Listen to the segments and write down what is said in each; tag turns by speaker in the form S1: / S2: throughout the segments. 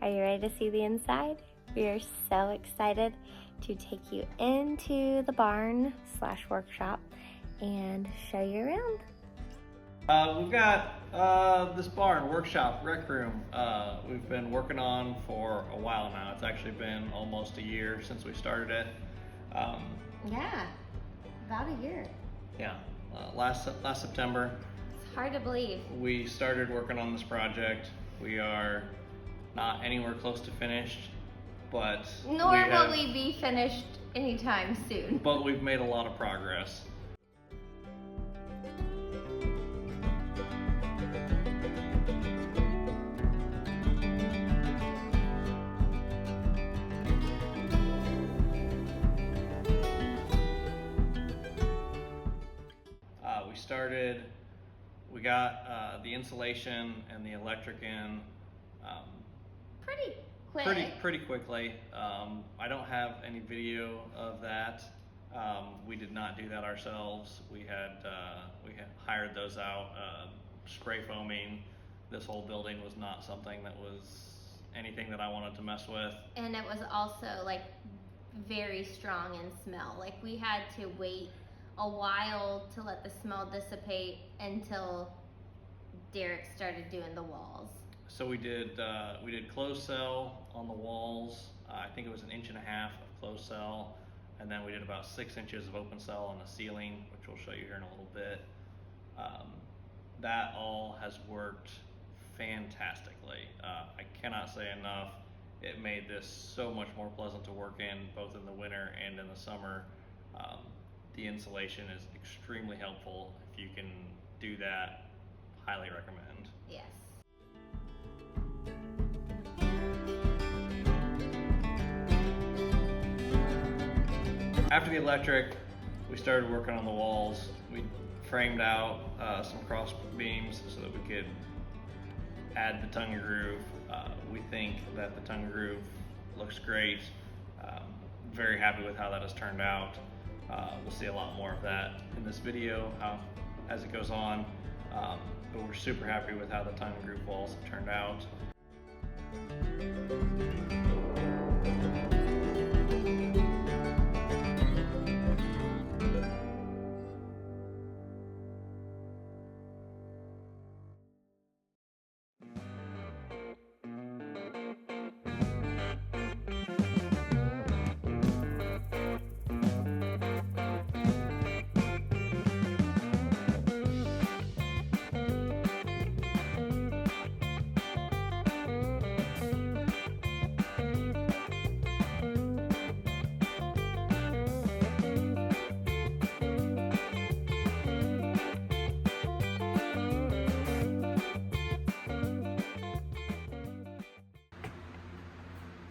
S1: Are you ready to see the inside? We are so excited to take you into the barn / workshop and show you around.
S2: We've got this barn, workshop, rec room, we've been working on for a while now. It's actually been almost a year since we started it.
S1: Yeah, about a year.
S2: Yeah, last September.
S1: It's hard to believe.
S2: We started working on this project. We are not anywhere close to finished, but
S1: Nor will we be finished anytime soon.
S2: But we've made a lot of progress. We got the insulation and the electric in pretty quickly. I don't have any video of that. We did not do that ourselves. We had hired those out. Spray foaming this whole building was not something that was anything that I wanted to mess with.
S1: And it was also like very strong in smell. Like we had to wait a while to let the smell dissipate until Derek started doing the walls.
S2: So we did closed cell on the walls. I think it was 1.5 inches of closed cell, and then we did about 6 inches of open cell on the ceiling, which we'll show you here in a little bit. That all has worked fantastically. I cannot say enough. It made this so much more pleasant to work in, both in the winter and in the summer. The insulation is extremely helpful. If you can do that, highly recommend.
S1: Yes.
S2: After the electric, we started working on the walls. We framed out some cross beams so that we could add the tongue groove. We think that the tongue groove looks great. Very happy with how that has turned out. We'll see a lot more of that in this video as it goes on, but we're super happy with how the tongue groove walls have turned out.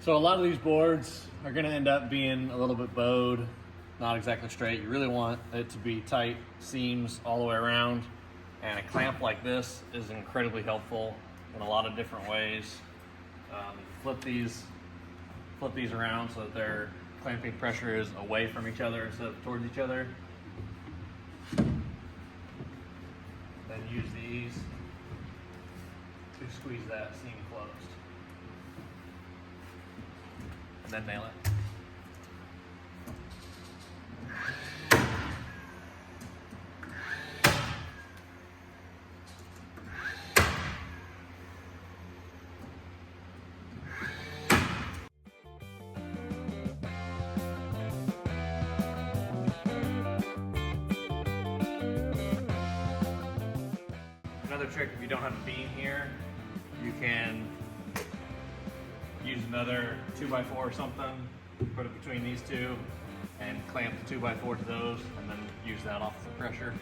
S3: So a lot of these boards are going to end up being a little bit bowed, not exactly straight. You really want it to be tight seams all the way around, and a clamp like this is incredibly helpful in a lot of different ways. Flip these around so that their clamping pressure is away from each other instead of towards each other. Then use these to squeeze that seam closed. And then nail it. Another trick, if you don't have a beam here, you can use another 2x4 or something, put it between these two, and clamp the 2x4 to those, and then use that off the pressure.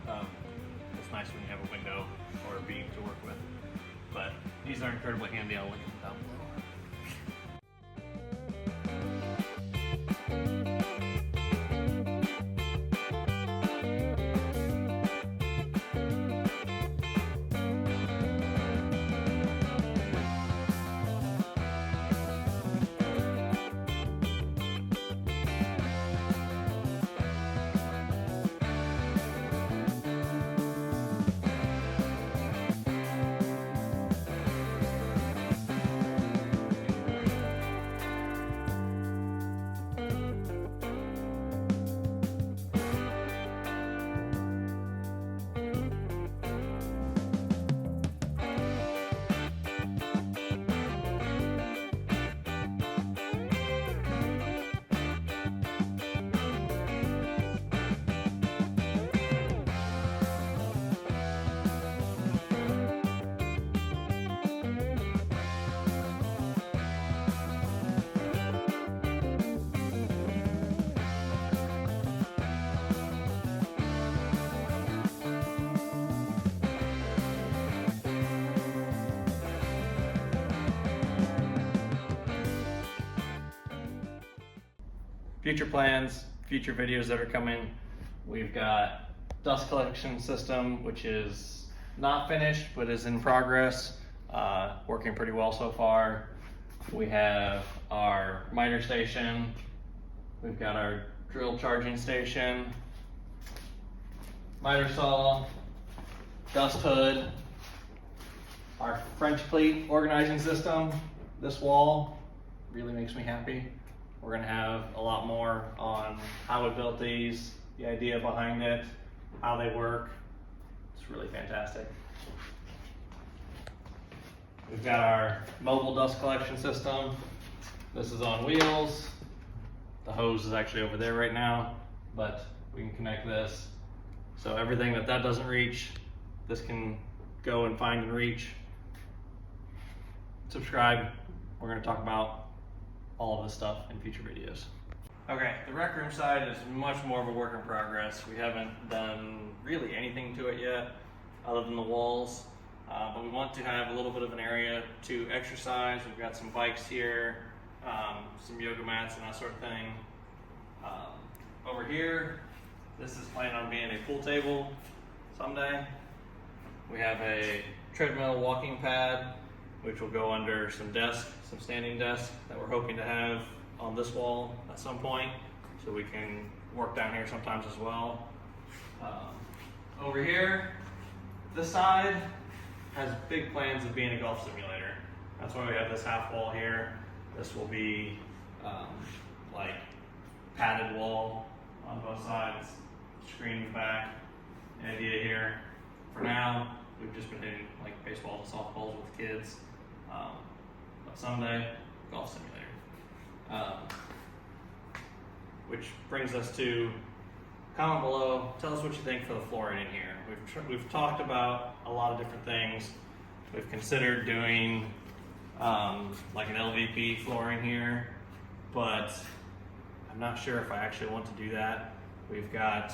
S3: It's nice when you have a window or a beam to work with. But these are incredibly handy. I'll link them down below.
S2: future plans, future videos that are coming. We've got dust collection system, which is not finished, but is in progress. Working pretty well so far. We have our miter station. We've got our drill charging station, miter saw, dust hood, our French pleat organizing system. This wall really makes me happy. We're gonna have a lot more on how we built these, the idea behind it, how they work. It's really fantastic. We've got our mobile dust collection system. This is on wheels. The hose is actually over there right now, but we can connect this. So everything that doesn't reach, this can go and find and reach. Subscribe. We're going to talk about all of this stuff in future videos. Okay, the rec room side is much more of a work in progress. We haven't done really anything to it yet, other than the walls. But we want to have a little bit of an area to exercise. We've got some bikes here, some yoga mats and that sort of thing. Over here, this is planning on being a pool table someday. We have a treadmill walking pad, which will go under some desks, some standing desks that we're hoping to have on this wall at some point, so we can work down here sometimes as well. Over here, this side has big plans of being a golf simulator. That's why we have this half wall here. This will be like padded wall on both sides, screened back. The idea here, for now, we've just been hitting like baseballs and softballs with kids. But someday, golf simulator. Which brings us to, comment below, tell us what you think for the flooring in here. We've talked about a lot of different things. We've considered doing like an LVP flooring here, but I'm not sure if I actually want to do that. We've got,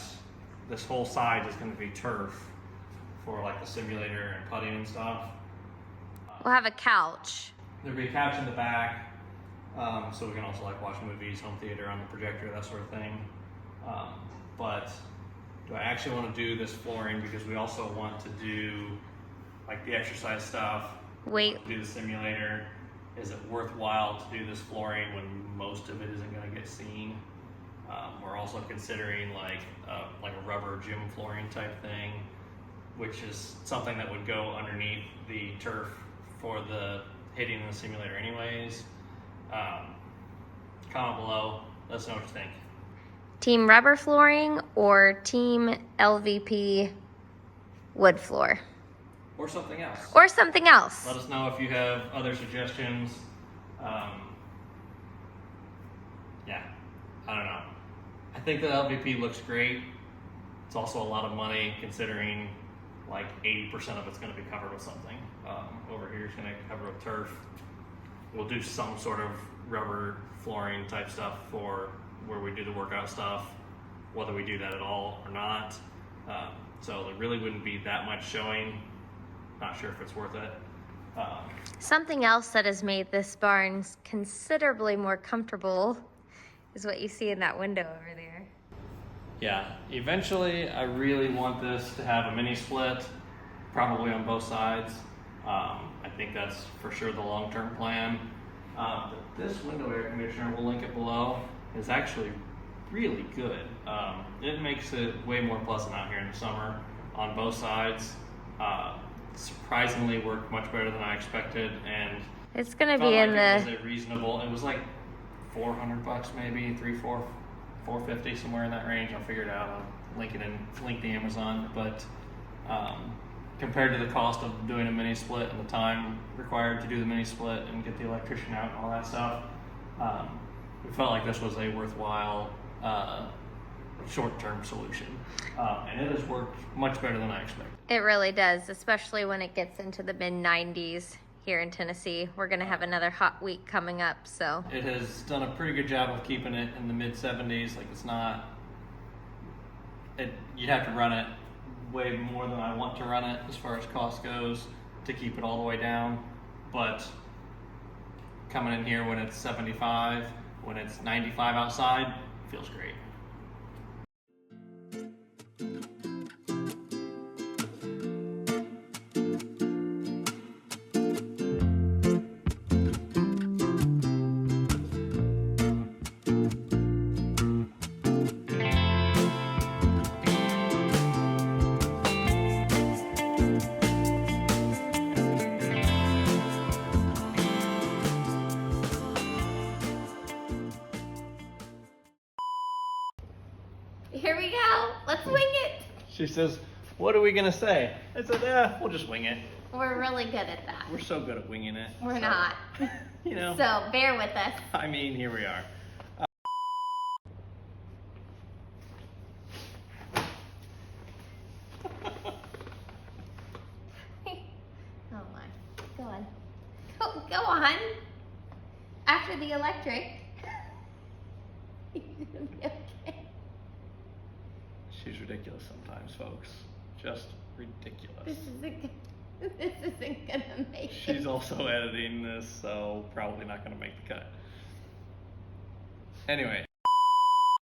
S2: this whole side is going to be turf for like the simulator and putting and stuff.
S1: We'll have a couch.
S2: There'll be a couch in the back, so we can also like watch movies, home theater on the projector, that sort of thing. But do I actually want to do this flooring, because we also want to do like the exercise stuff,
S1: Wait.
S2: do the simulator. Is it worthwhile to do this flooring when most of it isn't going to get seen? We're also considering like a rubber gym flooring type thing, which is something that would go underneath the turf for the hitting in the simulator anyways. Comment below, let us know what you think.
S1: Team rubber flooring or team LVP wood floor?
S2: Or something else.
S1: Or something else.
S2: Let us know if you have other suggestions. Yeah, I don't know. I think the LVP looks great. It's also a lot of money considering like 80% of it's going to be covered with something. Over here is going to cover with turf. We'll do some sort of rubber flooring type stuff for where we do the workout stuff, whether we do that at all or not. So there really wouldn't be that much showing. Not sure if it's worth it.
S1: Something else that has made this barn considerably more comfortable is what you see in that window over there.
S2: Yeah, eventually I really want this to have a mini split, probably on both sides. I think that's for sure the long-term plan. But this window air conditioner, we'll link it below, is actually really good. It makes it way more pleasant out here in the summer on both sides. Surprisingly worked much better than I expected, and
S1: It's gonna
S2: felt
S1: be
S2: like
S1: in
S2: it
S1: the
S2: was a reasonable. It was like $400 maybe, $450, somewhere in that range. I'll figure it out. I'll link the Amazon. But compared to the cost of doing a mini split and the time required to do the mini split and get the electrician out and all that stuff, we felt like this was a worthwhile short-term solution, and it has worked much better than I expected.
S1: It really does, especially when it gets into the mid-90s here in Tennessee. We're gonna have another hot week coming up, so.
S2: It has done a pretty good job of keeping it in the mid-70s. Like, it's not, you'd have to run it way more than I want to run it as far as cost goes to keep it all the way down. But coming in here when it's 75, when it's 95 outside, feels great.
S1: Here we go. Let's wing it.
S2: She says, what are we gonna say? I said, yeah, we'll just wing it.
S1: We're really good at that.
S2: We're so good at winging it.
S1: We're
S2: So,
S1: not.
S2: You know,
S1: So bear with us.
S2: I mean, here we are.
S1: Oh my. Go on. Go on. After the electric. You're gonna be okay.
S2: She's ridiculous sometimes, folks. Just ridiculous.
S1: This isn't gonna make it.
S2: She's also editing this, so probably not gonna make the cut. Anyway.